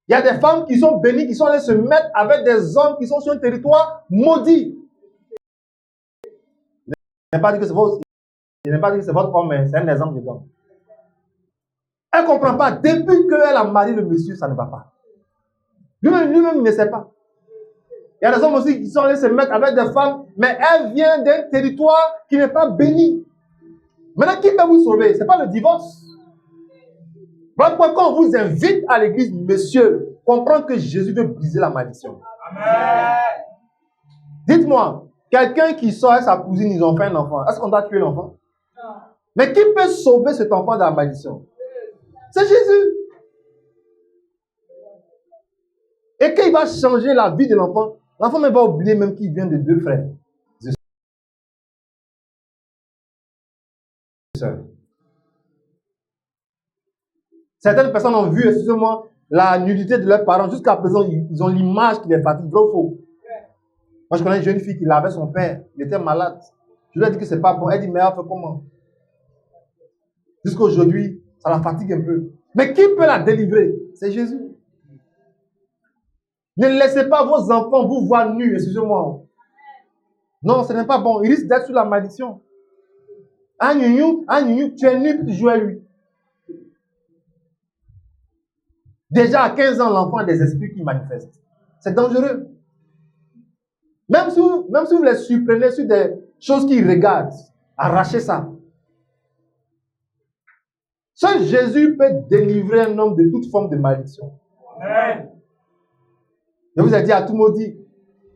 Il y a des femmes qui sont bénies, qui sont allées se mettre avec des hommes qui sont sur un territoire maudit. Je n'ai pas dit que c'est votre homme, mais c'est un exemple d'homme. Elle ne comprend pas. Depuis qu'elle a marié le monsieur, ça ne va pas. Lui-même, il ne sait pas. Il y a des hommes aussi qui sont allés se mettre avec des femmes, mais elle vient d'un territoire qui n'est pas béni. Maintenant, qui peut vous sauver? Ce n'est pas le divorce. Voilà pourquoi quand on vous invite à l'église, monsieur, comprends que Jésus veut briser la malédiction. Amen. Dites-moi, quelqu'un qui sort avec sa cousine, ils ont fait un enfant. Est-ce qu'on doit tuer l'enfant? Mais qui peut sauver cet enfant de la malédiction? C'est Jésus. Et quand il va changer la vie de l'enfant, l'enfant ne va oublier même qu'il vient de deux frères. Certaines personnes ont vu, excusez-moi, la nudité de leurs parents. Jusqu'à présent, ils ont l'image qui les fatigue. Vrai ou faux? Moi, je connais une jeune fille qui lavait son père. Il était malade. Je lui ai dit que c'est pas bon. Elle dit, mais elle fait comment? Jusqu'à aujourd'hui, ça la fatigue un peu. Mais qui peut la délivrer? C'est Jésus. Ne laissez pas vos enfants vous voir nus, excusez-moi. Non, ce n'est pas bon. Il risque d'être sous la malédiction. Ah, tu es nu puis tu joues à lui. Déjà à 15 ans, l'enfant a des esprits qui manifestent. C'est dangereux. Même si vous les surprenez sur des choses qu'ils regardent, arrachez ça. Seul Jésus peut délivrer un homme de toute forme de malédiction. Amen. Je vous ai dit à tout maudit.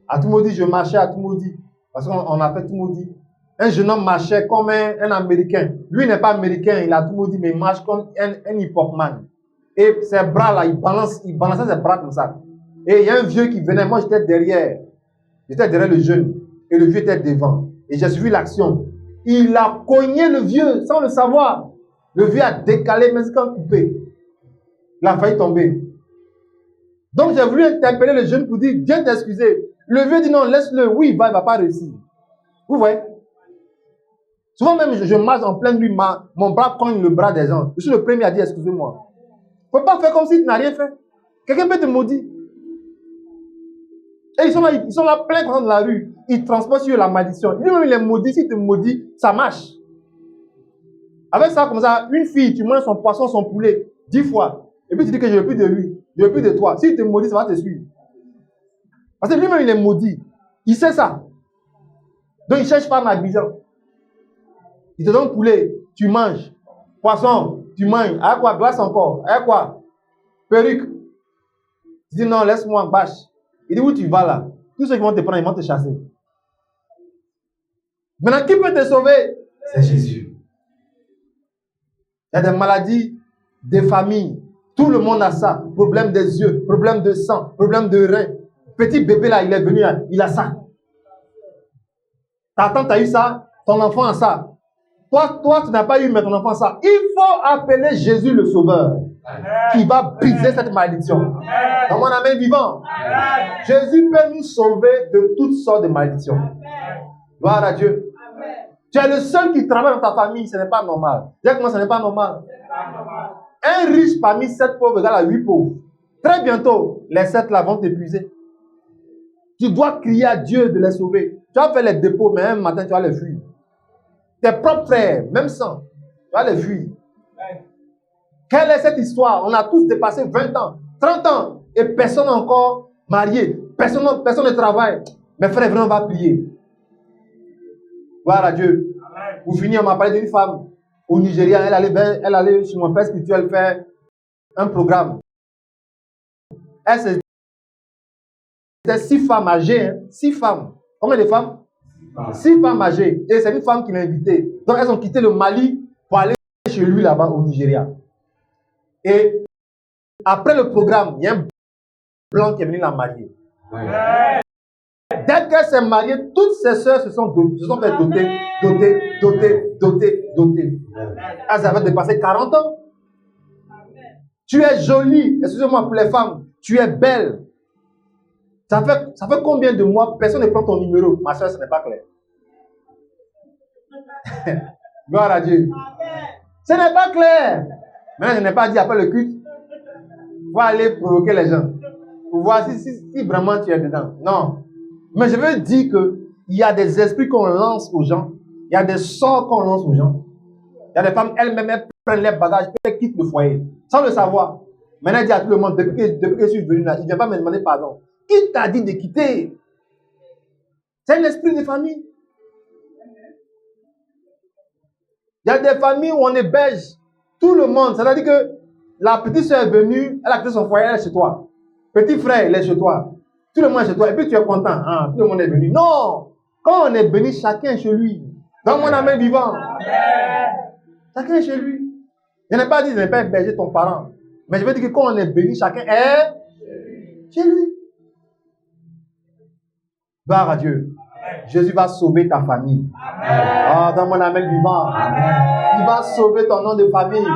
À tout maudit, je marchais à tout maudit. Parce qu'on a fait tout maudit. Un jeune homme marchait comme un Américain. Lui n'est pas américain, il a tout maudit, mais il marche comme un hip-hop man. Et ses bras là, il balançait ses bras comme ça. Et il y a un vieux qui venait, moi j'étais derrière. J'étais derrière le jeune. Et le vieux était devant. Et j'ai suivi l'action. Il a cogné le vieux sans le savoir. Le vieux a décalé, mais c'est quand coupé. Il a failli tomber. Donc j'ai voulu interpeller le jeune pour dire, viens t'excuser. Le vieux dit non, laisse-le. Oui, il va pas réussir. Vous voyez? Souvent même, je marche en pleine nuit, mon bras cogne le bras des gens. Je suis le premier à dire, excusez-moi. Il ne faut pas faire comme si tu n'as rien fait. Quelqu'un peut te maudire. Et ils sont là plein de gens dans la rue. Ils transportent sur la malédiction. Lui-même, il est maudit. Si tu te maudis, ça marche. Avec ça, comme ça, une fille, tu manges son poisson, son poulet, 10 fois. Et puis tu dis que je veux plus de lui. Je veux plus de toi. Si tu te maudis, ça va te suivre. Parce que lui-même, il est maudit. Il sait ça. Donc, il cherche pas l'argent. Il te donne poulet, tu manges. Poisson, tu manges. Avec quoi? Glace encore. Avec quoi? Perruque. Tu dis non, laisse-moi en bâche. Il dit où tu vas là? Tous ceux qui vont te prendre, ils vont te chasser. Maintenant, qui peut te sauver? C'est Jésus. Il y a des maladies, des familles. Tout le monde a ça. Problème des yeux, problème de sang, problème de rein. Petit bébé là, il est venu là, il a ça. Ta tante a eu ça, ton enfant a ça. Toi, tu n'as pas eu, mais ton enfant a ça. Il faut appeler Jésus le Sauveur, qui va briser cette malédiction. Dans mon amen vivant. Jésus peut nous sauver de toutes sortes de malédictions. Gloire à Dieu. Tu es le seul qui travaille dans ta famille, ce n'est pas normal. Dis comment ce n'est pas normal. Un riche parmi 7 pauvres égale à 8 pauvres. Très bientôt, les 7 là vont t'épuiser. Tu dois crier à Dieu de les sauver. Tu vas faire les dépôts, mais un matin, tu vas les fuir. Tes propres frères, même sans, tu vas les fuir. Quelle est cette histoire? On a tous dépassé 20 ans, 30 ans, et personne n'est encore marié. Personne ne travaille. Mes frères, vraiment, on va prier. Gloire à Dieu. Amen. Pour finir, on m'a parlé d'une femme au Nigeria. Elle allait chez mon père spirituel faire un programme. C'était 6 femmes âgées. 6 femmes. Combien de femmes? 6 femmes âgées. Et c'est une femme qui l'a invitée. Donc, elles ont quitté le Mali pour aller chez lui là-bas au Nigeria. Et après le programme, il y a un blanc qui est venu la marier. Amen. Dès qu'elle s'est mariée, toutes ses sœurs se sont fait doter. Elles avaient dépassé 40 ans. Tu es jolie, excusez-moi pour les femmes, tu es belle. Ça fait combien de mois personne ne prend ton numéro? Ma soeur, ce n'est pas clair. Gloire à Dieu. Ce n'est pas clair. Maintenant, je n'ai pas dit après le culte, il faut aller provoquer les gens. Pour voir si vraiment tu es dedans. Non. Mais je veux dire qu'il y a des esprits qu'on lance aux gens. Il y a des sorts qu'on lance aux gens. Il y a des femmes, elles-mêmes, elles prennent les bagages, elles quittent le foyer. Sans le savoir. Maintenant, elle dit à tout le monde, depuis que je suis venu là, il ne vient pas me demander pardon. Qui t'a dit de quitter? C'est l'esprit de famille. Il y a des familles où on héberge tout le monde. C'est-à-dire que la petite soeur est venue, elle a quitté son foyer, elle est chez toi. Petit frère, il est chez toi. Tout le monde est chez toi. Et puis tu es content. Hein? Tout le monde est venu. Non! Quand on est béni, chacun est chez lui. Dans mon amen vivant. Chacun est chez lui. Je n'ai pas dit de ne pas héberger ton parent. Mais je veux dire que quand on est béni, chacun est chez lui. Gloire à Dieu. Jésus va sauver ta famille. Dans mon amen vivant. Il va sauver ton nom de famille.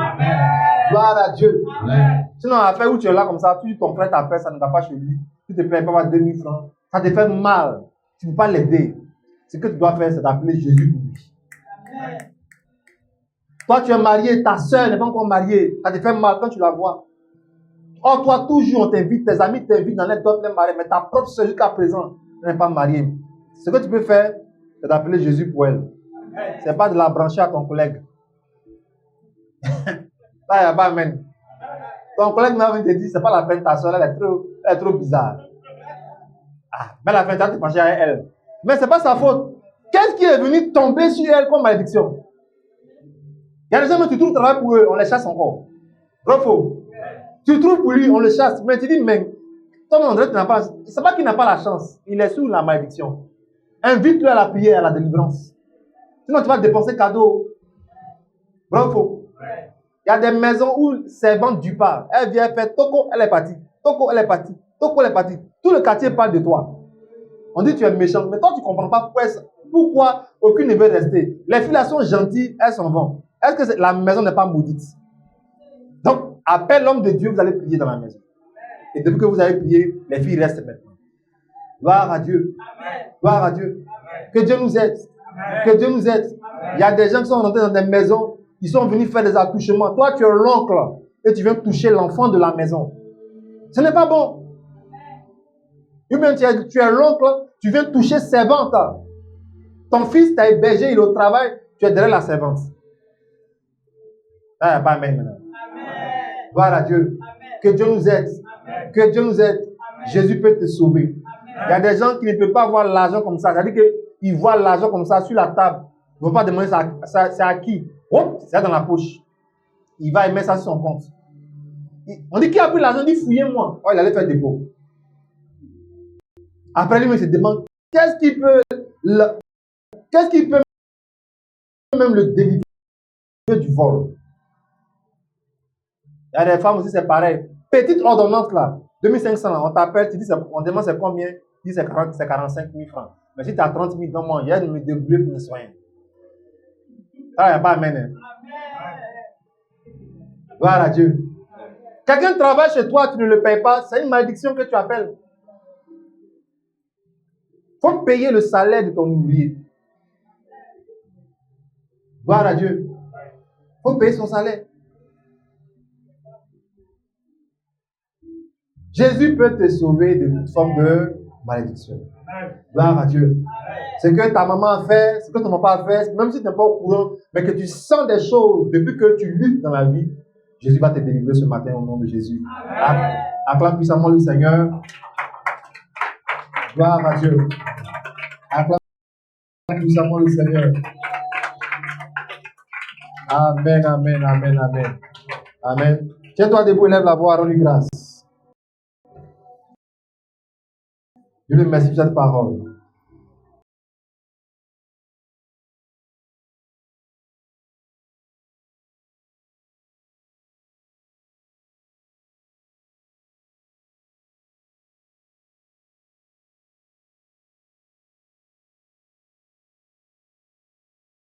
Gloire à Dieu. Amen. Sinon, à faire où tu es là comme ça, tu dis ton frère t'appelle, ça ne va pas chez lui. Tu te plains pas avoir 2000 francs. Ça te fait mal. Tu ne peux pas l'aider. Ce que tu dois faire, c'est d'appeler Jésus pour lui. Amen. Toi, tu es marié, ta soeur n'est pas encore mariée. Ça te fait mal quand tu la vois. Or, toi, toujours, on t'invite, tes amis t'invitent dans les d'autres les mariés, mais ta propre soeur jusqu'à présent n'est pas mariée. Ce que tu peux faire, c'est d'appeler Jésus pour elle. Ce n'est pas de la brancher à ton collègue. Là, il n'y a pas amen. Ton collègue m'a te dit, c'est pas la peine, ta soeur, elle est trop bizarre. Ah, mais la fin, tu vas te pencher à elle. Mais ce n'est pas sa faute. Qu'est-ce qui est venu tomber sur elle comme malédiction? Il y a des gens, mais tu trouves travail pour eux, on les chasse encore. Vrai faux. Tu trouves pour lui, on le chasse. Mais tu dis, mais ton André, tu n'as pas. C'est pas qu'il n'a pas la chance. Il est sous la malédiction. Invite-le à la prière, à la délivrance. Sinon, tu vas dépenser cadeau. Vrai faux. Il y a des maisons où servante du part. Elle vient faire Toko, elle est partie. Toko, elle est partie. Toko, elle est partie. Tout le quartier parle de toi. On dit tu es méchant. Mais toi, tu ne comprends pas pourquoi aucune ne veut rester. Les filles là sont gentilles, elles s'en vont. Est-ce que la maison n'est pas maudite? Donc, appelle l'homme de Dieu, vous allez prier dans la maison. Et depuis que vous avez prié, les filles restent maintenant. Gloire à Dieu. Gloire à Dieu. Que Dieu nous aide. Que Dieu nous aide. Il y a des gens qui sont rentrés dans des maisons, ils sont venus faire des attouchements. Toi, tu es l'oncle et tu viens toucher l'enfant de la maison. Ce n'est pas bon. Ou bien tu es l'oncle, tu viens toucher servante. Ton fils t'a hébergé, il est au travail, tu es derrière la servante. Ah, pas amen maintenant. Gloire à Dieu. Que Dieu nous aide. Que Dieu nous aide. Jésus peut te sauver. Il y a des gens qui ne peuvent pas avoir l'argent comme ça. C'est-à-dire qu'ils voient l'argent comme ça sur la table. Ils ne vont pas demander ça, c'est à qui. Oh, c'est dans la poche. Il va mettre ça sur son compte. On dit qui a pris l'argent, il dit fouillez-moi. Oh, il allait faire dépôt. Après lui, il se demande qu'est-ce qui peut même le délivrer du vol. Il y a des femmes aussi, c'est pareil. Petite ordonnance là, 2500 là, on t'appelle, tu dis, on demande c'est combien, tu dis c'est 45 000 francs. Mais si tu as 30 000 dans moi, il y a de me débrouiller pour me soigner. Ça, il n'y a pas amen. Gloire à Dieu. Quelqu'un travaille chez toi, tu ne le payes pas, c'est une malédiction que tu appelles. Il faut payer le salaire de ton ouvrier. Gloire à Dieu. Il faut payer son salaire. Jésus peut te sauver de toute forme de malédiction. Gloire à Dieu. Ce que ta maman a fait, ce que ton papa a fait, même si tu n'es pas au courant, mais que tu sens des choses depuis que tu luttes dans la vie, Jésus va te délivrer ce matin au nom de Jésus. Acclame puissamment le Seigneur. Gloire à Dieu. Acclame puissamment le Seigneur. Amen, amen, amen, amen. Amen. Tiens-toi debout, lève la voix, rends-lui grâce. Je lui remercie pour cette parole.